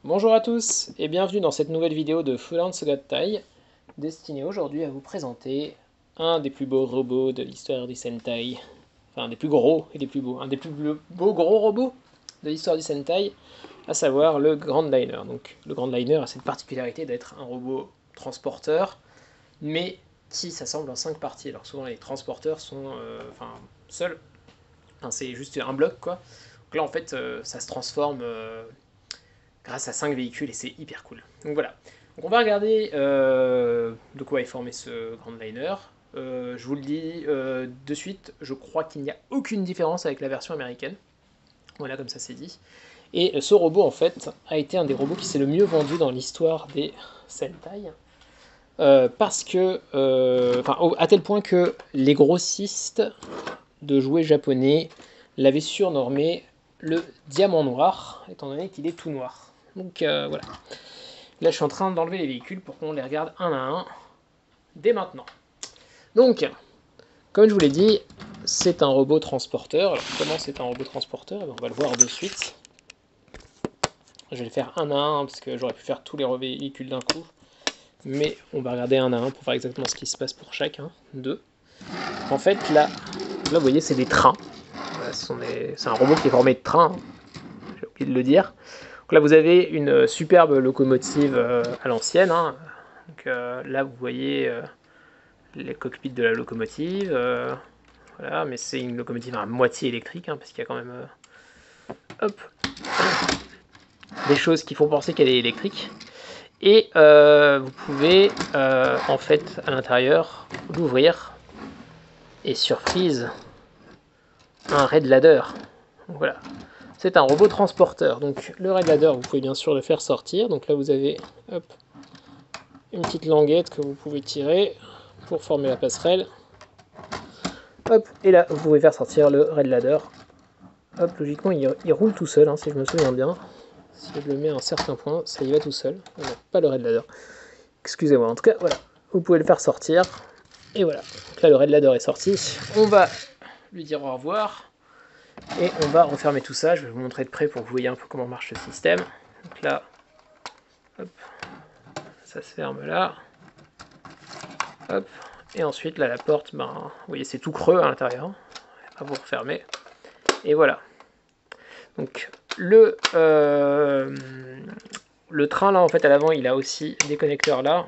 Bonjour à tous et bienvenue dans cette nouvelle vidéo de Freelance Got Tai, destinée aujourd'hui à vous présenter un des plus beaux robots de l'histoire du Sentai. Enfin, un des plus gros et des plus beaux. Un des plus beaux gros robots de l'histoire du Sentai, à savoir le Grand Liner. Donc, le Grand Liner a cette particularité d'être un robot transporteur, mais qui s'assemble en 5 parties. Alors, souvent, les transporteurs sont seuls. Enfin, c'est juste un bloc, quoi. Donc là, en fait, ça se transforme grâce à 5 véhicules et c'est hyper cool. Donc voilà. Donc on va regarder de quoi est formé ce Grand Liner. Je vous le dis de suite, je crois qu'il n'y a aucune différence avec la version américaine. Voilà, comme ça c'est dit. Et ce robot, en fait, a été un des robots qui s'est le mieux vendu dans l'histoire des Sentai. Parce que, à tel point que les grossistes de jouets japonais l'avaient surnommé le diamant noir, étant donné qu'il est tout noir. Donc voilà. Là, je suis en train d'enlever les véhicules pour qu'on les regarde un à un dès maintenant. Donc, comme je vous l'ai dit, c'est un robot transporteur. Alors, comment c'est un robot transporteur? On va le voir de suite. Je vais le faire un à un parce que j'aurais pu faire tous les véhicules d'un coup. Mais on va regarder un à un pour voir exactement ce qui se passe pour chacun d'eux. En fait, là vous voyez, c'est des trains. Voilà, c'est un robot qui est formé de trains. J'ai oublié de le dire. Donc là, vous avez une superbe locomotive à l'ancienne. Donc là, vous voyez les cockpits de la locomotive. Voilà, mais c'est une locomotive à moitié électrique, parce qu'il y a quand même hop, des choses qui font penser qu'elle est électrique. Et vous pouvez, en fait, à l'intérieur, l'ouvrir. Et surprise, un Red Ladder. Donc voilà. C'est un robot transporteur. Donc le Red Ladder, vous pouvez bien sûr le faire sortir. Donc là, vous avez hop, une petite languette que vous pouvez tirer pour former la passerelle. Hop, et là, vous pouvez faire sortir le Red Ladder. Hop, logiquement, il roule tout seul, si je me souviens bien. Si je le mets à un certain point, ça y va tout seul. Non, pas le Red Ladder. Excusez-moi, en tout cas, voilà. Vous pouvez le faire sortir. Et voilà. Donc là, le Red Ladder est sorti. On va lui dire au revoir. Et on va refermer tout ça. Je vais vous montrer de près pour que vous voyez un peu comment marche le système. Donc là, hop, ça se ferme là. Hop. Et ensuite, là, la porte, vous voyez, c'est tout creux à l'intérieur. À vous refermer. Et voilà. Donc, le train, là, en fait, à l'avant, il a aussi des connecteurs là.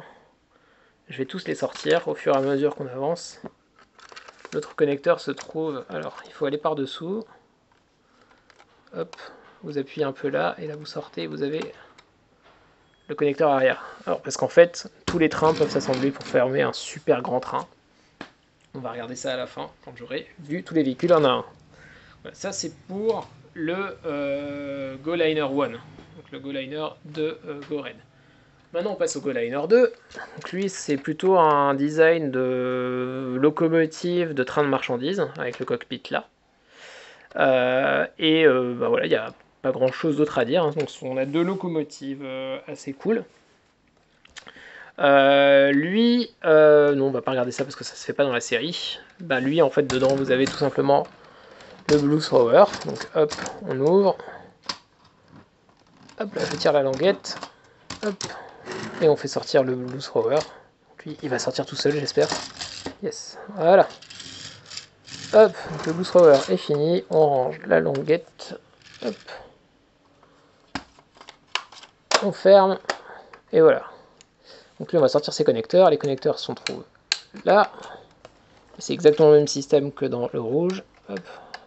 Je vais tous les sortir au fur et à mesure qu'on avance. L'autre connecteur se trouve... Alors, il faut aller par-dessous. Hop, vous appuyez un peu là, et là, vous sortez, vous avez le connecteur arrière. Alors, parce qu'en fait, tous les trains peuvent s'assembler pour former un super grand train. On va regarder ça à la fin, quand j'aurai vu tous les véhicules en un. Voilà, ça, c'est pour le GoLiner 1, donc le GoLiner de GoRed. Maintenant, on passe au GoLiner 2. Donc lui, c'est plutôt un design de locomotive de train de marchandises, avec le cockpit là. Voilà, il n'y a pas grand chose d'autre à dire. Donc on a deux locomotives assez cool. Non, on va pas regarder ça parce que ça se fait pas dans la série. Lui, en fait, dedans, vous avez tout simplement le Blue Thrower. Donc hop, on ouvre. Hop là, je tire la languette. Hop. Et on fait sortir le Blue Thrower. Puis il va sortir tout seul, j'espère. Yes, voilà. Hop, donc le Blue Thrower est fini. On range la languette. Hop. On ferme. Et voilà. Donc là, on va sortir ces connecteurs. Les connecteurs sont trouvent là. C'est exactement le même système que dans le rouge. Hop,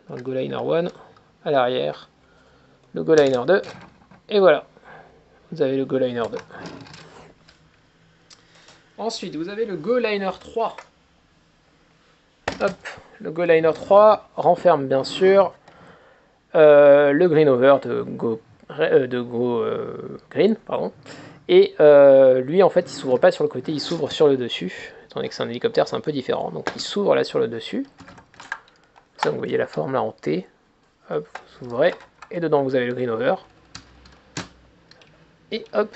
dans le GoLiner 1. À l'arrière, le GoLiner 2. Et voilà. Vous avez le GoLiner 2. Ensuite, vous avez le GoLiner 3. Hop, le GoLiner 3 renferme bien sûr le Green Over de Go Green, pardon. Et lui, en fait, il s'ouvre pas sur le côté, il s'ouvre sur le dessus. Étant donné que c'est un hélicoptère, c'est un peu différent. Donc, il s'ouvre là sur le dessus. Ça, vous voyez la forme là en T. Hop, vous ouvrez. Et dedans, vous avez le Green Over. Et hop,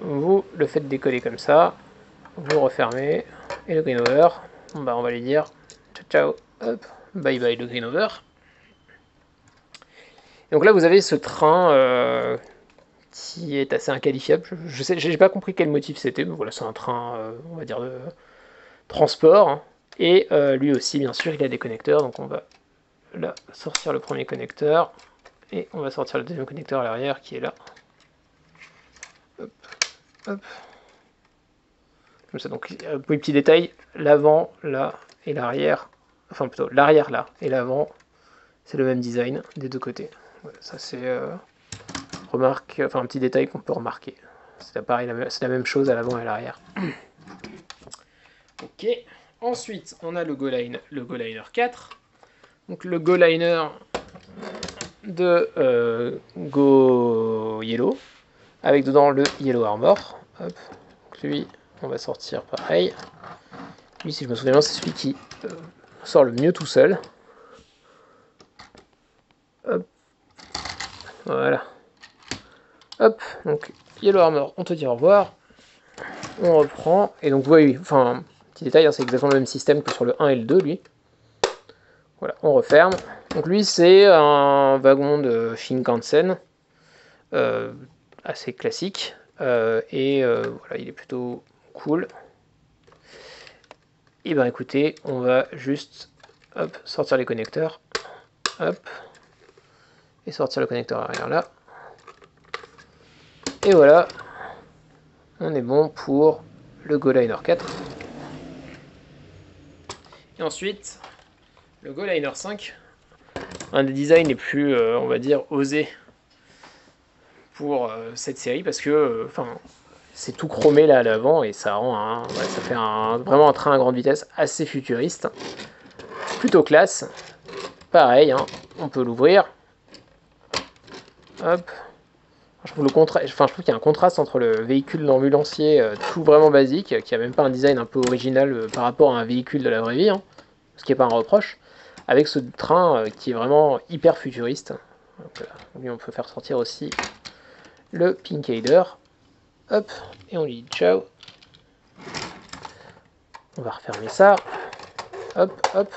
vous le faites décoller comme ça. Vous refermez. Et le Green Over, on va lui dire ciao, ciao, hop, bye bye le Green Over. Donc là, vous avez ce train qui est assez inqualifiable. Je sais, j'ai pas compris quel motif c'était, mais voilà, c'est un train, on va dire, de transport. Hein. Et lui aussi, bien sûr, il a des connecteurs, donc on va là sortir le premier connecteur, et on va sortir le deuxième connecteur à l'arrière qui est là. Hop, hop. Comme ça, donc, oui, petit détail, l'avant, là, et l'arrière, enfin plutôt l'arrière là, et l'avant, c'est le même design des deux côtés. Voilà, ça c'est remarque, enfin un petit détail qu'on peut remarquer. C'est pareil, c'est la même chose à l'avant et à l'arrière. Ok, ensuite on a le GoLiner 4. Donc le GoLiner de Go Yellow, avec dedans le Yellow Armor. Hop. Donc lui, on va sortir pareil. Lui, si je me souviens bien, c'est celui qui sort le mieux tout seul. Hop. Voilà. Hop, donc Yellow Armor, on te dit au revoir. On reprend, et donc oui, enfin, petit détail, hein, c'est exactement le même système que sur le 1 et le 2, lui. Voilà, on referme. Donc lui, c'est un wagon de Shinkansen, assez classique, et voilà, il est plutôt cool. Et ben écoutez, on va juste hop, sortir les connecteurs, hop, et sortir le connecteur arrière là. Et voilà, on est bon pour le GoLiner 4. Et ensuite, le GoLiner 5, un des designs les plus, on va dire, osés pour cette série, parce que enfin, c'est tout chromé là à l'avant, et ça rend ouais, ça fait vraiment un train à grande vitesse assez futuriste. Plutôt classe. Pareil, hein, on peut l'ouvrir. Hop. Je trouve qu'il y a un contraste entre le véhicule d'ambulancier tout vraiment basique, qui a même pas un design un peu original par rapport à un véhicule de la vraie vie, hein, ce qui n'est pas un reproche, avec ce train qui est vraiment hyper futuriste. Donc, lui, on peut faire sortir aussi le Pinkader. Hop, et on lui dit ciao. On va refermer ça. Hop, hop.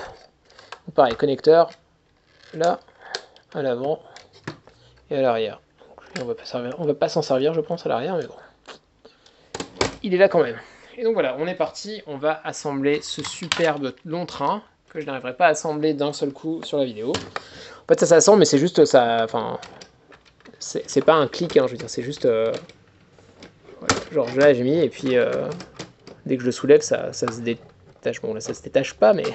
Pareil, connecteur, là, à l'avant et à l'arrière. On va pas s'en servir, je pense, à l'arrière, mais bon. Il est là quand même. Et donc voilà, on est parti. On va assembler ce superbe long train que je n'arriverai pas à assembler d'un seul coup sur la vidéo. En fait, ça s'assemble, mais c'est juste ça. Enfin, c'est pas un clic, hein, je veux dire, c'est juste. Voilà, genre là, j'ai mis, et puis dès que je le soulève, ça se détache. Bon, là, ça se détache pas, mais.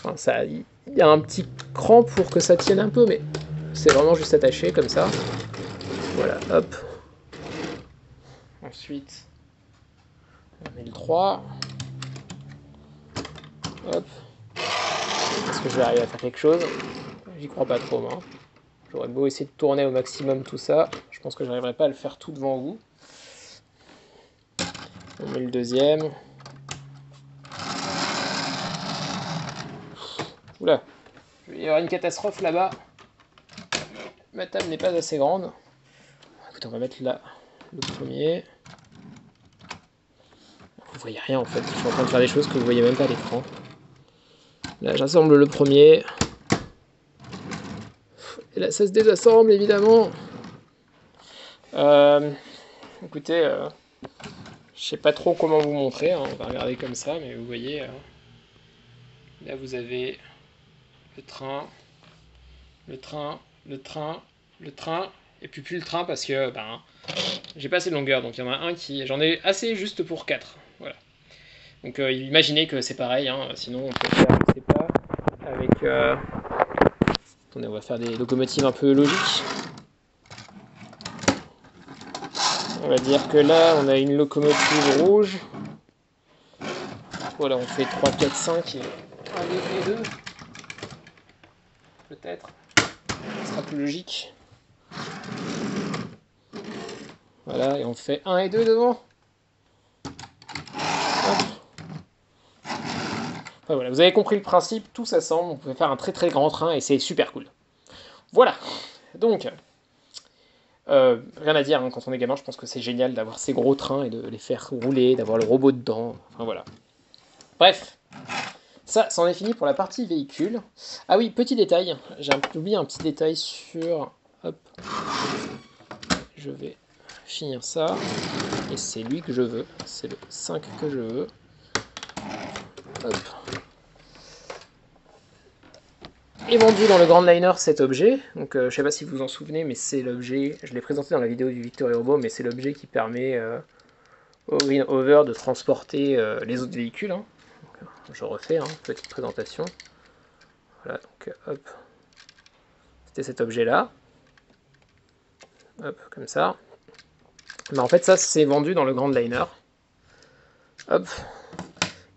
Enfin, il y a un petit cran pour que ça tienne un peu, mais c'est vraiment juste attaché comme ça. Voilà, hop. Ensuite, on met le 3. Hop. Est-ce que je vais arriver à faire quelque chose? J'y crois pas trop, moi. J'aurais beau essayer de tourner au maximum tout ça. Je pense que j'arriverai pas à le faire tout devant vous. On met le deuxième. Oula. Il va y avoir une catastrophe là-bas. Ma table n'est pas assez grande. Écoutez, on va mettre là le premier. Vous voyez rien en fait. Je suis en train de faire des choses que vous voyez même pas à l'écran. Là, j'assemble le premier. Et là, ça se désassemble évidemment. Écoutez, je sais pas trop comment vous montrer. Hein. On va regarder comme ça, mais vous voyez. Là, vous avez le train, le train, le train, le train, et puis plus le train parce que j'ai pas assez de longueur. Donc il y en a un qui. J'en ai assez juste pour 4. Voilà. Donc imaginez que c'est pareil, hein, sinon on peut faire, je sais pas, avec... Attendez, on va faire des locomotives un peu logiques. On va dire que là, on a une locomotive rouge. Voilà, on fait 3, 4, 5 et 1 et 2. Peut-être. Ce sera plus logique. Voilà, et on fait 1 et 2 devant. Enfin, voilà, vous avez compris le principe, tout s'assemble, on peut faire un très très grand train et c'est super cool. Voilà, donc, rien à dire, hein, quand on est gamin, je pense que c'est génial d'avoir ces gros trains et de les faire rouler, d'avoir le robot dedans, enfin voilà. Bref, ça, c'en est fini pour la partie véhicule. Ah oui, petit détail, j'ai oublié un petit détail sur... Hop, je vais finir ça. Et c'est lui que je veux. C'est le 5 que je veux. Hop. Est vendu dans le Grand Liner cet objet. Donc je sais pas si vous vous en souvenez, mais c'est l'objet. Je l'ai présenté dans la vidéo du Victory Robo, mais c'est l'objet qui permet au Green Hover de transporter les autres véhicules. Hein. Donc, je refais, hein, petite présentation. Voilà, donc hop. C'était cet objet-là. Hop, comme ça. Mais en fait, ça, c'est vendu dans le Grand Liner. Hop.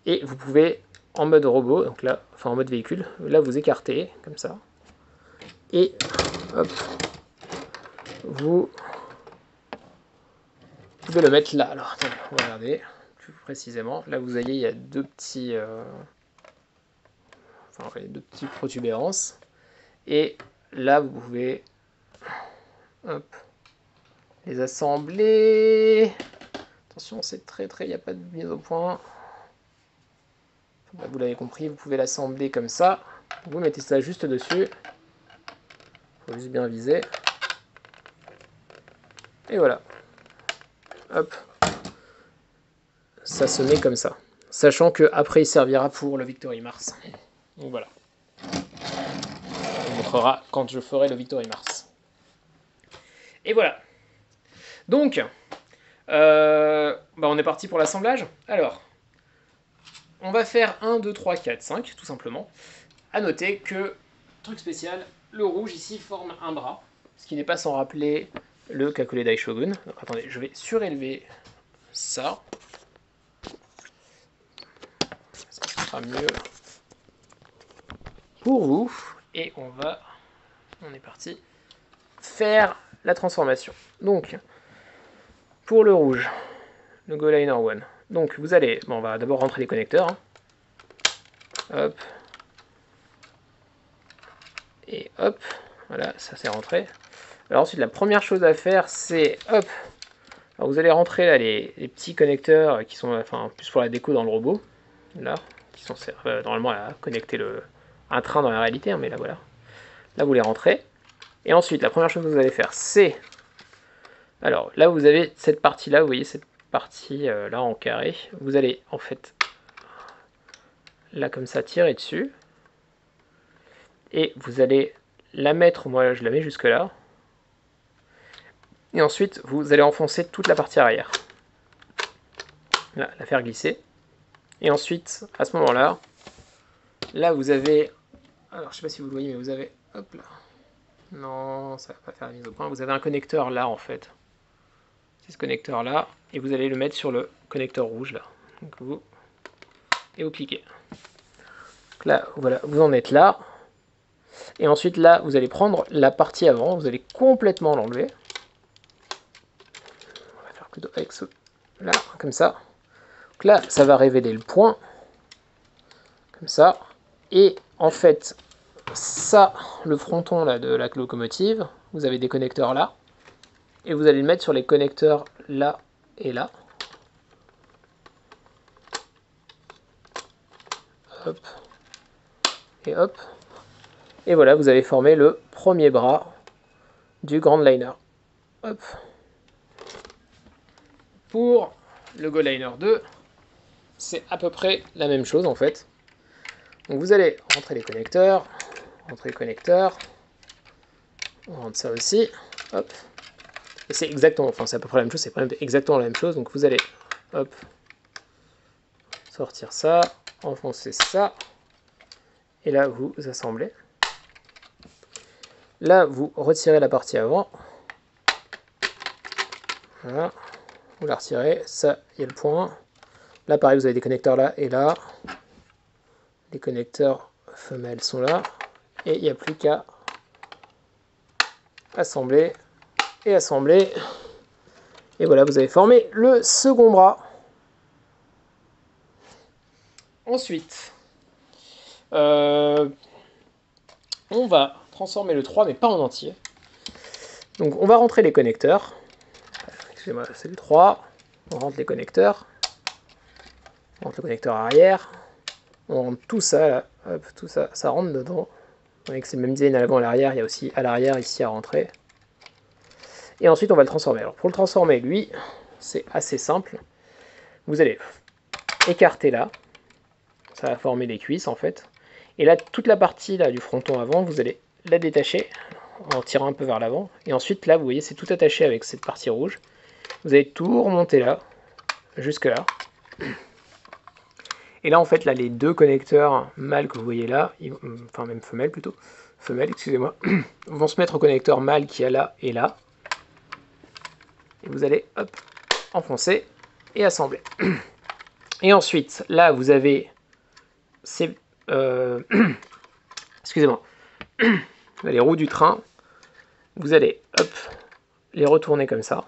Et vous pouvez, en mode robot, donc là, enfin en mode véhicule, là, vous écartez, comme ça. Et, hop, vous pouvez le mettre là. Alors, attendez, on va regarder plus précisément. Là, vous voyez, il y a deux petits... enfin, ouais, deux petites protubérances. Et là, vous pouvez... Hop. Les assembler. Attention, c'est très, il n'y a pas de mise au point. Là, vous l'avez compris, vous pouvez l'assembler comme ça. Vous mettez ça juste dessus. Il faut juste bien viser. Et voilà. Hop. Ça se met comme ça. Sachant qu'après, il servira pour le Victory Mars. Donc voilà. On vous montrera quand je ferai le Victory Mars. Et voilà. Donc, on est parti pour l'assemblage. Alors, on va faire 1, 2, 3, 4, 5, tout simplement. A noter que, truc spécial, le rouge ici forme un bras, ce qui n'est pas sans rappeler le Kakule Daishogun. Donc attendez, je vais surélever ça. Ça sera mieux pour vous. Et on est parti, faire la transformation. Donc, pour le rouge, le Go Liner 1. Donc vous allez, on va d'abord rentrer les connecteurs. Hein. Hop. Et hop. Voilà, ça c'est rentré. Alors ensuite, la première chose à faire, c'est, hop. Alors vous allez rentrer là les petits connecteurs qui sont, enfin, plus pour la déco dans le robot. Là, qui sont normalement à connecter un train dans la réalité, hein, mais là voilà. Là vous les rentrez. Et ensuite, la première chose que vous allez faire, c'est... Alors là, vous avez cette partie-là, vous voyez cette partie là en carré. Vous allez en fait, là comme ça, tirer dessus. Et vous allez la mettre, moi je la mets jusque là. Et ensuite, vous allez enfoncer toute la partie arrière. Là, la faire glisser. Et ensuite, à ce moment-là, là vous avez... Alors je sais pas si vous le voyez, mais vous avez... Hop là. Non, ça va pas faire la mise au point. Vous avez un connecteur là en fait. C'est ce connecteur là. Et vous allez le mettre sur le connecteur rouge là. Donc et vous cliquez. Donc là, voilà, vous en êtes là. Et ensuite là, vous allez prendre la partie avant. Vous allez complètement l'enlever. On va faire plutôt avec ce... Là, comme ça. Donc là, ça va révéler le point. Comme ça. Et en fait, ça, le fronton là, de la locomotive, vous avez des connecteurs là. Et vous allez le mettre sur les connecteurs là et là. Hop. Et hop. Et voilà, vous avez formé le premier bras du Grand Liner. Hop. Pour le Go Liner 2, c'est à peu près la même chose en fait. Donc vous allez rentrer les connecteurs, on rentre ça aussi, hop. Et c'est exactement, enfin c'est à peu près la même chose, c'est exactement la même chose. Donc vous allez, hop, sortir ça, enfoncer ça, et là vous assemblez. Là vous retirez la partie avant, voilà, vous la retirez, ça il y a le point. Là pareil, vous avez des connecteurs là et là, les connecteurs femelles sont là, et il n'y a plus qu'à assembler et assembler. Et voilà, vous avez formé le second bras. Ensuite, on va transformer le 3, mais pas en entier. Donc on va rentrer les connecteurs. Excusez-moi, c'est le 3. On rentre les connecteurs. On rentre le connecteur arrière. On rentre tout ça, là. Hop, tout ça, ça rentre dedans. Vous voyez que c'est le même design à l'avant et à l'arrière. Il y a aussi à l'arrière ici à rentrer. Et ensuite, on va le transformer. Alors, pour le transformer, lui, c'est assez simple. Vous allez écarter là. Ça va former les cuisses, en fait. Et là, toute la partie là, du fronton avant, vous allez la détacher en tirant un peu vers l'avant. Et ensuite, là, vous voyez, c'est tout attaché avec cette partie rouge. Vous allez tout remonter là, jusque là. Et là, en fait, là, les deux connecteurs mâles que vous voyez là, enfin même femelles plutôt, femelles, excusez-moi, vont se mettre au connecteur mâle qui est là et là. Et vous allez, hop, enfoncer et assembler. Et ensuite, là, vous avez ces... excusez-moi. Les roues du train. Vous allez, hop, les retourner comme ça.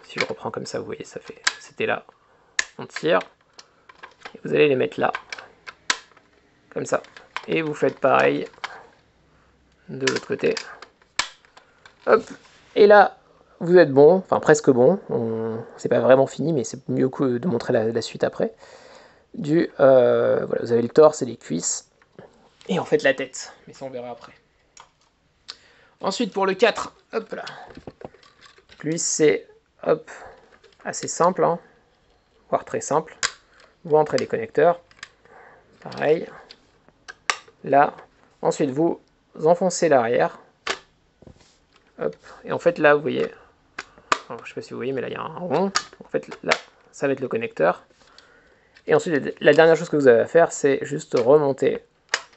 Si je reprends comme ça, vous voyez, ça fait... C'était là. On tire. Et vous allez les mettre là. Comme ça. Et vous faites pareil de l'autre côté. Hop. Et là, vous êtes bon. Enfin, presque bon. C'est pas vraiment fini, mais c'est mieux que de montrer la suite après. Voilà, vous avez le torse et les cuisses. Et en fait, la tête. Mais ça, on verra après. Ensuite, pour le 4, hop là. Lui, c'est, hop, assez simple, hein, voire très simple. Vous rentrez les connecteurs. Pareil. Là. Ensuite, vous enfoncez l'arrière. Hop. Et en fait, là, vous voyez, alors, je ne sais pas si vous voyez, mais là, il y a un rond. En fait, là, ça va être le connecteur. Et ensuite, la dernière chose que vous avez à faire, c'est juste remonter,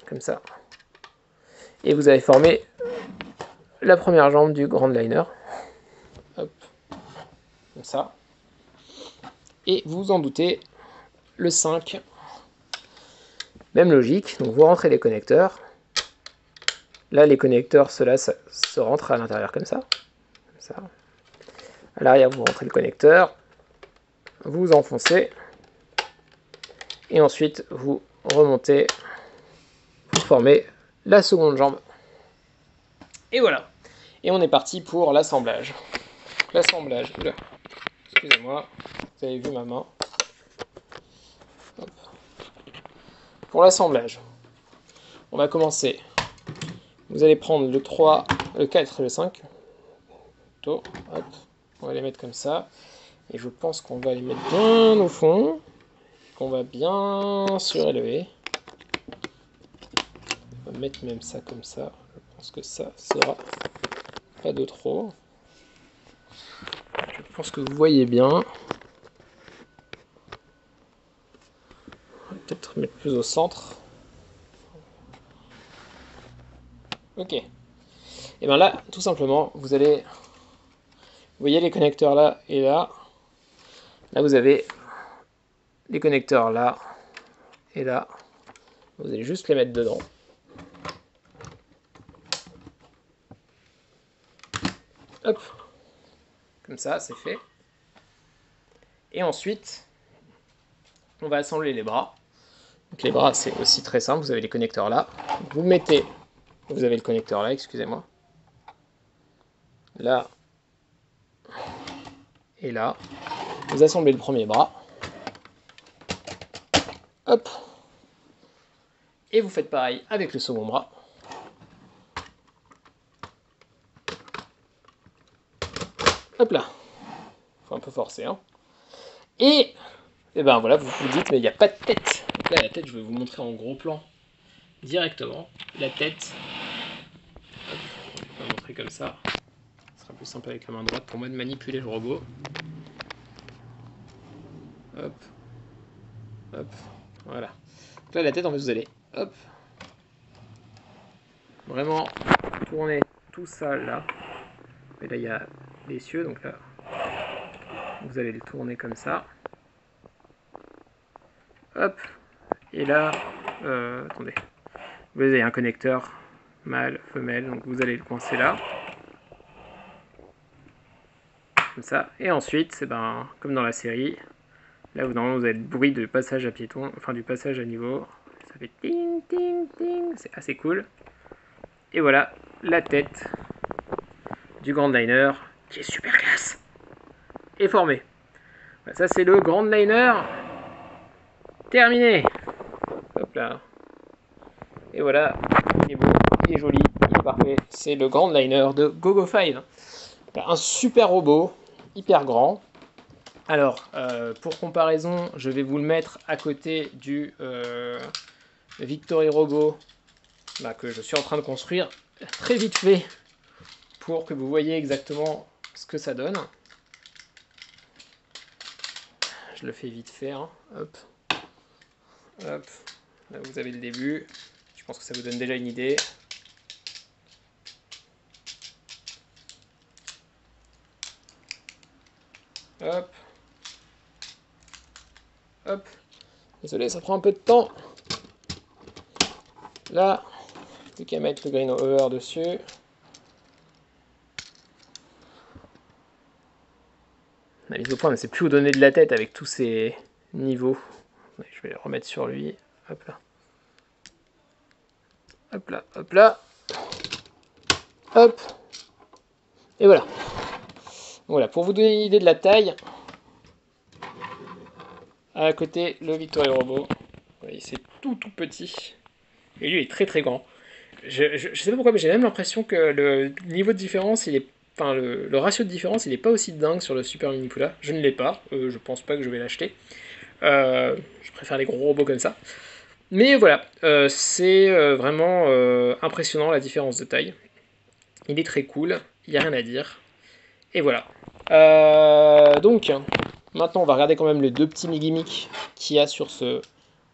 comme ça. Et vous avez formé la première jambe du Grand Liner. Hop. Comme ça. Et vous en doutez, le 5, même logique. Donc, vous rentrez les connecteurs. Là, les connecteurs, ceux-là, ça se rentre à l'intérieur comme ça. Comme ça. À l'arrière, vous rentrez le connecteur. Vous enfoncez. Et ensuite, vous remontez. Vous formez la seconde jambe. Et voilà. Et on est parti pour l'assemblage. L'assemblage. Oula. Excusez-moi. Vous avez vu ma main. Hop. Pour l'assemblage, on va commencer. Vous allez prendre le 3, le 4 et le 5. Hop. On va les mettre comme ça. Et je pense qu'on va les mettre bien au fond. Qu'on va bien surélever. On va mettre même ça comme ça. Je pense que ça sera pas de trop. Je pense que vous voyez bien. On va peut-être mettre plus au centre. Ok. Et bien là, tout simplement, vous allez... Vous voyez les connecteurs là et là. Là, vous avez les connecteurs là et là. Vous allez juste les mettre dedans. Hop. Comme ça, c'est fait. Et ensuite, on va assembler les bras. Donc les bras, c'est aussi très simple. Vous avez les connecteurs là. Vous mettez... Vous avez le connecteur là, excusez-moi. Là. Et là. Vous assemblez le premier bras. Hop. Et vous faites pareil avec le second bras. Hop là. Faut un peu forcer, hein. Et ben voilà, vous vous dites, mais il n'y a pas de tête. Donc là, la tête, je vais vous montrer en gros plan directement. La tête. Hop. On va montrer comme ça. Ce sera plus simple avec la main droite pour moi de manipuler le robot. Hop. Hop. Voilà. Donc là, la tête, en fait, vous allez, hop, vraiment tourner tout ça là. Et là, il y a les cieux, donc là, vous allez le tourner comme ça. Hop. Et là, attendez. Vous avez un connecteur mâle, femelle, donc vous allez le coincer là. Comme ça. Et ensuite, c'est ben, comme dans la série, là, normalement, vous avez le bruit de passage à piéton, enfin du passage à niveau. Ça fait ting, ting, ting. C'est assez cool. Et voilà, la tête du Grand Liner, qui est super classe, est formée. Voilà, ça, c'est le Grand Liner terminé. Hop là. Et voilà, il est beau, il est joli, il est parfait. C'est le Grand Liner de GoGo 5. Un super robot, hyper grand. Alors, pour comparaison, je vais vous le mettre à côté du Victory Robot que je suis en train de construire très vite fait pour que vous voyez exactement ce que ça donne. Je le fais vite fait, hein. Hop. Hop. Là, vous avez le début. Je pense que ça vous donne déjà une idée. Hop. Hop. Désolé, ça prend un peu de temps. Là, plus qu'à mettre le green over dessus. La mise au point ne sait plus où donner de la tête avec tous ces niveaux. Je vais le remettre sur lui. Hop là. Hop là, hop là. Hop. Et voilà. Voilà, pour vous donner une idée de la taille, à côté, le Victory Robot. Vous voyez, c'est tout petit. Et lui, il est très très grand. Je sais pas pourquoi, mais j'ai même l'impression que le niveau de différence, il est, enfin le ratio de différence, il est pas aussi dingue sur le Super Minipula. Je ne l'ai pas. Je pense pas que je vais l'acheter. Je préfère les gros robots comme ça. Mais voilà, c'est vraiment impressionnant la différence de taille. Il est très cool, il n'y a rien à dire. Et voilà. Donc, maintenant on va regarder quand même les deux petits gimmicks qu'il y a sur ce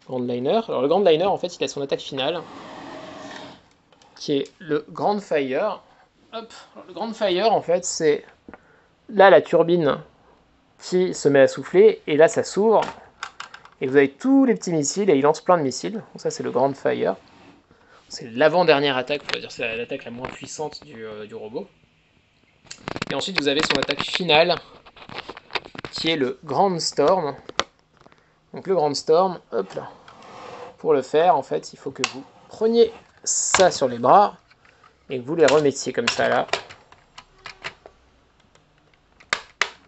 Grand Liner. Alors le Grand Liner, en fait, il a son attaque finale, qui est le Grand Fire. Hop. Alors, le Grand Fire, en fait, c'est là la turbine qui se met à souffler, et là ça s'ouvre, et vous avez tous les petits missiles, et il lance plein de missiles. Donc ça, c'est le Grand Fire. C'est l'avant-dernière attaque, on va dire, c'est l'attaque la moins puissante du robot. Et ensuite, vous avez son attaque finale, qui est le Grand Storm. Donc le Grand Storm, hop là. Pour le faire, en fait, il faut que vous preniez ça sur les bras, et que vous les remettiez comme ça, là.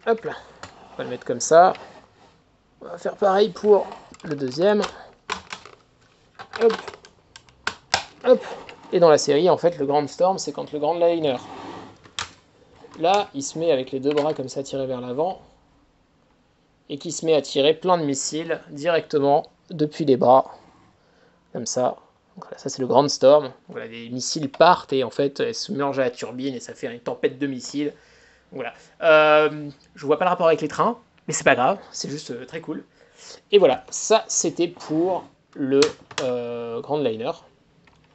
Hop là. On va le mettre comme ça. On va faire pareil pour le deuxième. Hop. Hop. Et dans la série, en fait, le Grand Storm, c'est quand le Grand Liner, là, il se met avec les deux bras comme ça tirés vers l'avant, et qui se met à tirer plein de missiles directement depuis les bras, comme ça. Donc voilà, ça c'est le Grand Storm. Donc voilà, les missiles partent et en fait, elles se mélangent à la turbine et ça fait une tempête de missiles. Donc voilà. Je vois pas le rapport avec les trains, mais c'est pas grave, c'est juste très cool. Et voilà, ça c'était pour le Grand Liner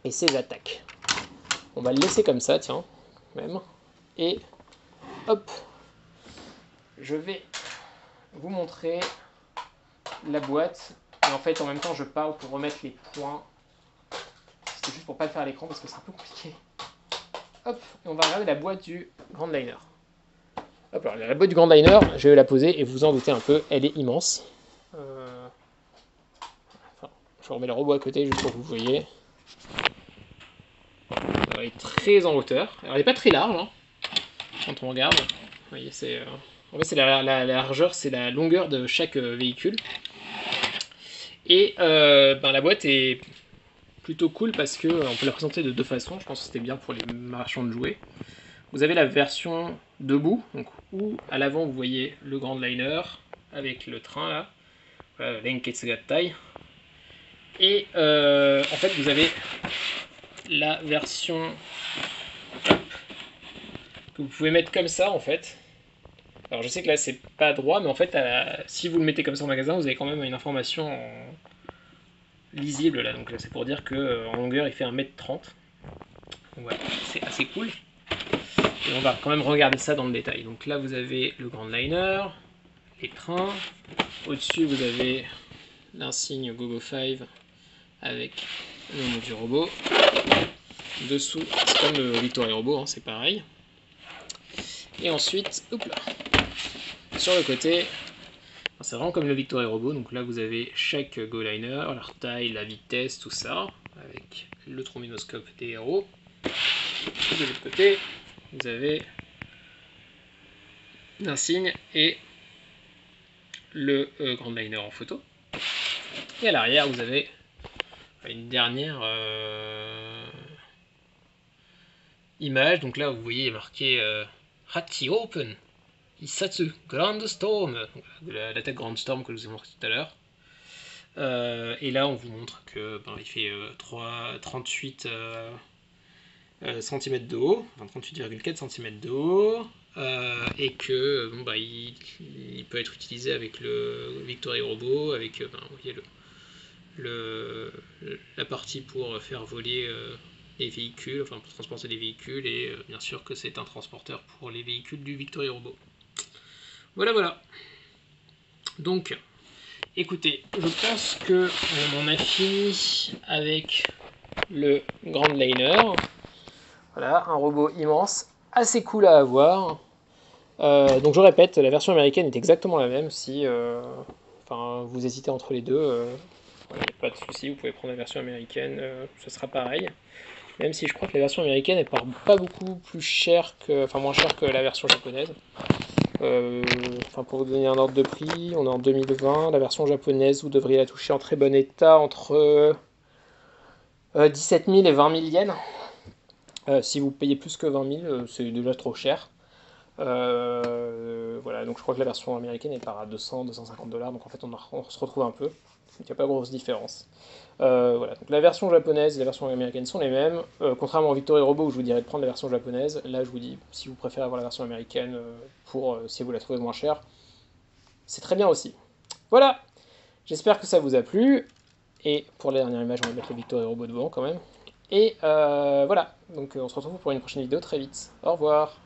et ses attaques. On va le laisser comme ça, tiens, même. Et hop, je vais vous montrer la boîte. Et en fait, en même temps, je parle pour remettre les points. C'est juste pour pas le faire à l'écran parce que c'est un peu compliqué. Hop, et on va regarder la boîte du Grand Liner. Hop, alors la boîte du Grand Liner, je vais la poser et vous en doutez un peu, elle est immense. Enfin, je remets le robot à côté juste pour que vous voyez. Elle est très en hauteur. Alors, elle n'est pas très large, hein, quand on regarde. Vous voyez, c'est en fait, c'est la largeur, c'est la longueur de chaque véhicule. Et la boîte est plutôt cool parce que on peut la présenter de deux façons. Je pense que c'était bien pour les marchands de jouets. Vous avez la version debout, donc où à l'avant vous voyez le Grand Liner avec le train là, voilà, Lenketsugattai. Et en fait vous avez la version que vous pouvez mettre comme ça en fait. Alors je sais que là c'est pas droit, mais en fait si vous le mettez comme ça en magasin, vous avez quand même une information lisible là. Donc c'est pour dire que en longueur il fait 1,30 m. Donc voilà, c'est assez cool. Et on va quand même regarder ça dans le détail. Donc là vous avez le Grand Liner, les trains. Au-dessus vous avez l'insigne GoGo 5 avec le nom du robot. Dessous, c'est comme le Victory Robot, hein, c'est pareil. Et ensuite, hop là, sur le côté, c'est vraiment comme le Victory Robot. Donc là vous avez chaque GoLiner, leur taille, la vitesse, tout ça, avec le trombinoscope des héros. Et de l'autre côté, vous avez l'insigne et le Grand Liner en photo. Et à l'arrière, vous avez une dernière image. Donc là, vous voyez, il est marqué Hachi Open, Isatsu Grand Storm, l'attaque Grand Storm que je vous ai montré tout à l'heure. Et là, on vous montre que il fait 38 cm de haut, enfin 38,4 cm de haut, et que il peut être utilisé avec le Victory Robot, avec vous voyez la partie pour faire voler les véhicules, enfin pour transporter les véhicules, et bien sûr que c'est un transporteur pour les véhicules du Victory Robot. Voilà. Donc, écoutez, je pense que on en a fini avec le Grand Liner. Voilà, un robot immense, assez cool à avoir. Donc je répète, la version américaine est exactement la même. Si vous hésitez entre les deux, pas de souci, vous pouvez prendre la version américaine, ce sera pareil. Même si je crois que la version américaine est pas beaucoup plus chère moins chère que la version japonaise. Pour vous donner un ordre de prix, on est en 2020. La version japonaise, vous devriez la toucher en très bon état entre 17 000 et 20 000 yens. Si vous payez plus que 20 000, c'est déjà trop cher. Voilà, donc je crois que la version américaine est par à 200-250 $, donc en fait on se retrouve un peu. Il n'y a pas grosse différence. Voilà, donc la version japonaise et la version américaine sont les mêmes. Contrairement au Victory Robot où je vous dirais de prendre la version japonaise, là je vous dis si vous préférez avoir la version américaine si vous la trouvez moins chère, c'est très bien aussi. Voilà, j'espère que ça vous a plu. Et pour la dernière image, on va mettre le Victory Robot devant quand même. Et voilà, donc on se retrouve pour une prochaine vidéo très vite. Au revoir.